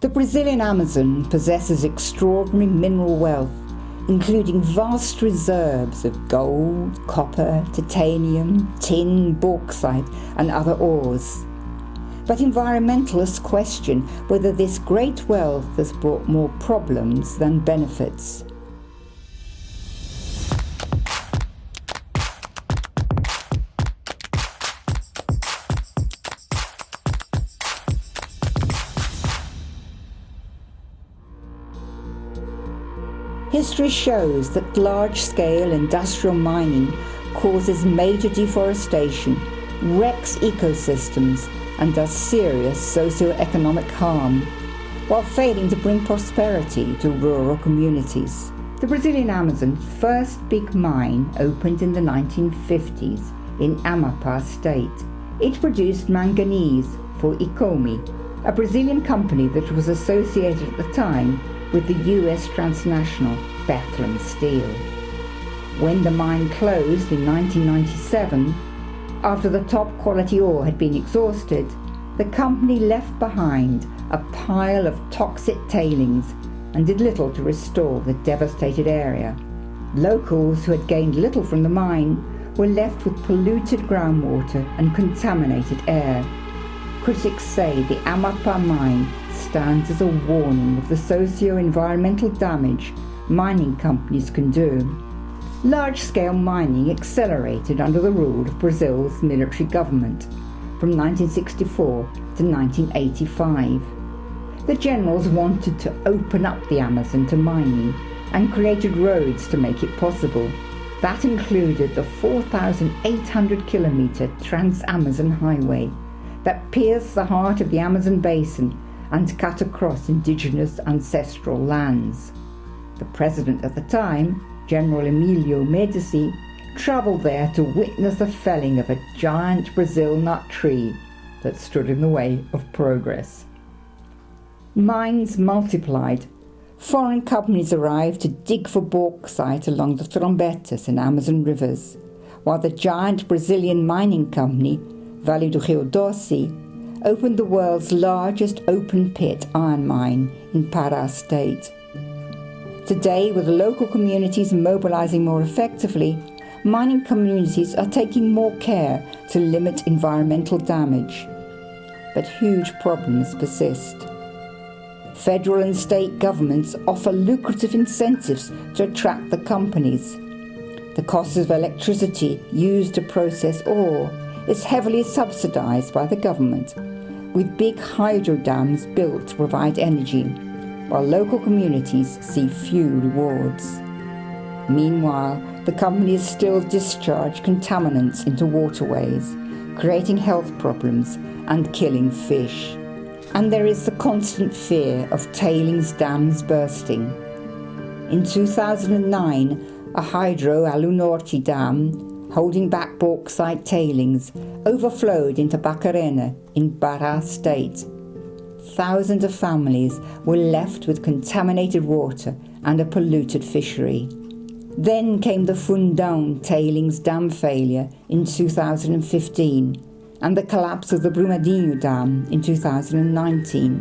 The Brazilian Amazon possesses extraordinary mineral wealth, including vast reserves of gold, copper, titanium, tin, bauxite, and other ores. But environmentalists question whether this great wealth has brought more problems than benefits. History shows that large-scale industrial mining causes major deforestation, wrecks ecosystems, and does serious socioeconomic harm, while failing to bring prosperity to rural communities. The Brazilian Amazon's first big mine opened in the 1950s in Amapá state. It produced manganese for Icome, a Brazilian company that was associated at the time with the US transnational Bethlehem Steel. When the mine closed in 1997, after the top quality ore had been exhausted, the company left behind a pile of toxic tailings and did little to restore the devastated area. Locals who had gained little from the mine were left with polluted groundwater and contaminated air. Critics say the Amapá mine stands as a warning of the socio-environmental damage mining companies can do. Large-scale mining accelerated under the rule of Brazil's military government from 1964 to 1985. The generals wanted to open up the Amazon to mining and created roads to make it possible. That included the 4,800-kilometre Trans-Amazon Highway that pierced the heart of the Amazon basin and cut across indigenous ancestral lands. The president at the time, General Emílio Médici, travelled there to witness the felling of a giant Brazil nut tree that stood in the way of progress. Mines multiplied. Foreign companies arrived to dig for bauxite along the Trombetas and Amazon rivers, while the giant Brazilian mining company, Vale do Rio Doce, opened the world's largest open-pit iron mine in Pará state. Today, with local communities mobilizing more effectively, mining communities are taking more care to limit environmental damage. But huge problems persist. Federal and state governments offer lucrative incentives to attract the companies. The cost of electricity used to process ore is heavily subsidized by the government, with big hydro dams built to provide energy, while local communities see few rewards. Meanwhile, the companies still discharge contaminants into waterways, creating health problems and killing fish. And there is the constant fear of tailings dams bursting. In 2009, a Hydro Alunorte dam, holding back bauxite tailings, overflowed into Barcarena in Pará state. Thousands of families were left with contaminated water and a polluted fishery. Then came the Fundão tailings dam failure in 2015 and the collapse of the Brumadinho Dam in 2019.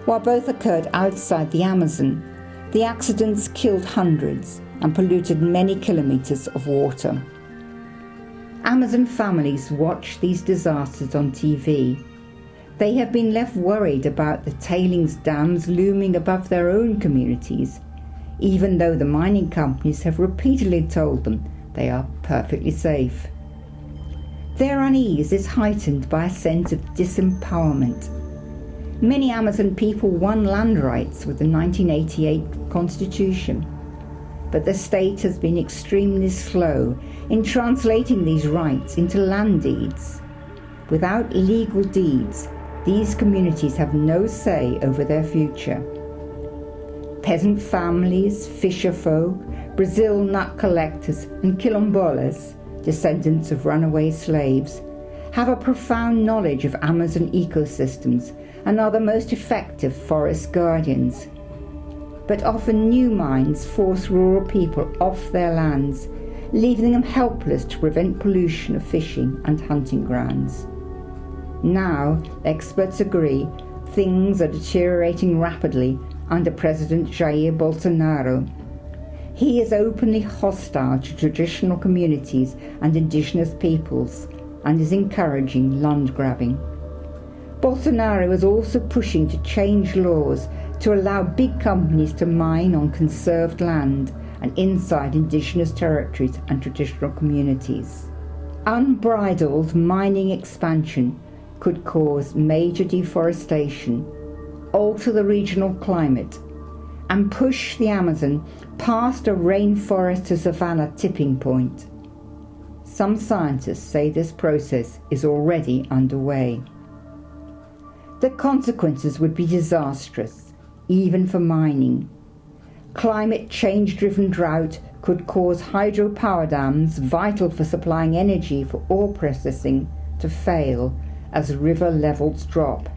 While both occurred outside the Amazon, the accidents killed hundreds and polluted many kilometres of water. Amazon families watch these disasters on TV. They have been left worried about the tailings dams looming above their own communities, even though the mining companies have repeatedly told them they are perfectly safe. Their unease is heightened by a sense of disempowerment. Many Amazon people won land rights with the 1988 Constitution, but the state has been extremely slow in translating these rights into land deeds. Without legal deeds, these communities have no say over their future. Peasant families, fisher folk, Brazil nut collectors, and quilombolas, descendants of runaway slaves, have a profound knowledge of Amazon ecosystems and are the most effective forest guardians. But often new mines force rural people off their lands, leaving them helpless to prevent pollution of fishing and hunting grounds. Now, experts agree, things are deteriorating rapidly under President Jair Bolsonaro. He is openly hostile to traditional communities and indigenous peoples and is encouraging land grabbing. Bolsonaro is also pushing to change laws to allow big companies to mine on conserved land and inside indigenous territories and traditional communities. Unbridled mining expansion could cause major deforestation, alter the regional climate, and push the Amazon past a rainforest to savanna tipping point. Some scientists say this process is already underway. The consequences would be disastrous, even for mining. Climate change-driven drought could cause hydropower dams vital for supplying energy for ore processing to fail as river levels drop.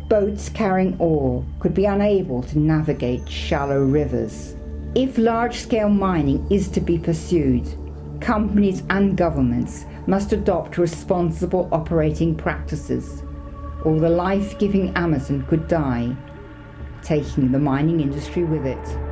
Boats carrying ore could be unable to navigate shallow rivers. If large-scale mining is to be pursued, companies and governments must adopt responsible operating practices, or the life-giving Amazon could die, taking the mining industry with it.